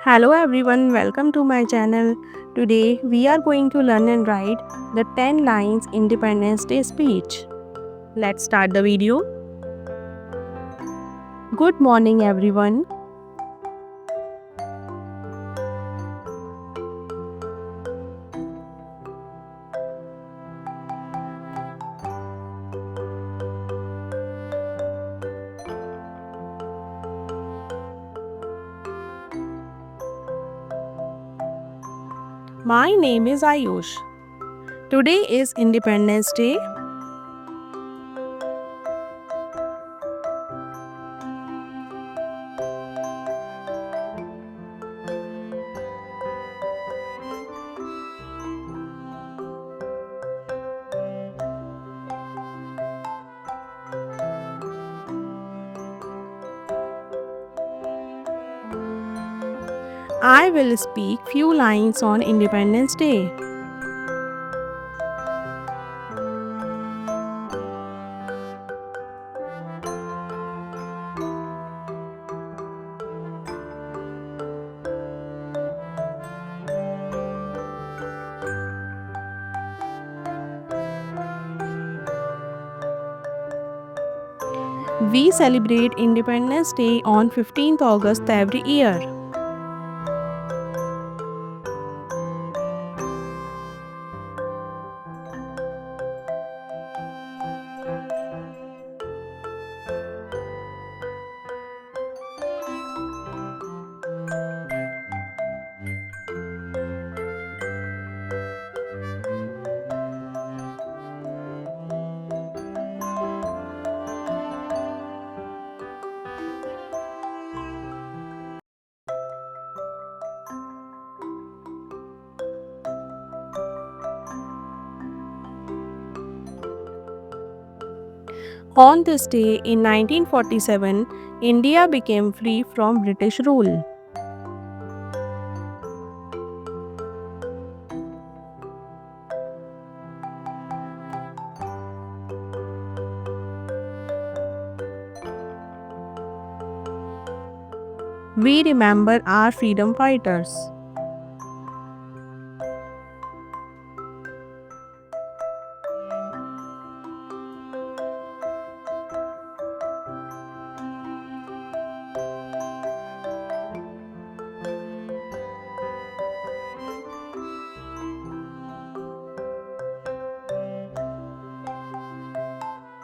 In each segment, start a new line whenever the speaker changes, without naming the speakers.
Hello everyone, welcome to my channel. Today we are going to learn and write the 10 lines Independence Day speech. Let's start the video. Good morning everyone. My name is Ayush. Today is Independence Day. I will speak few lines on Independence Day. We celebrate Independence Day on 15th August every year. On this day in 1947, India became free from British rule. We remember our freedom fighters.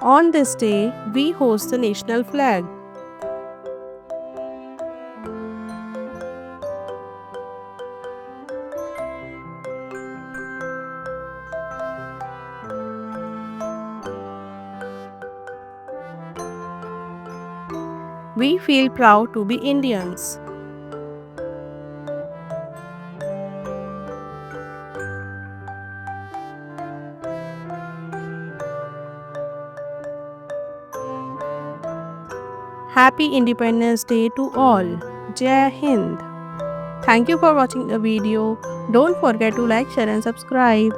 On this day, we hoist the national flag. We feel proud to be Indians. Happy Independence Day to all. Jai Hind. Thank you for watching the video. Don't forget to like, share and subscribe.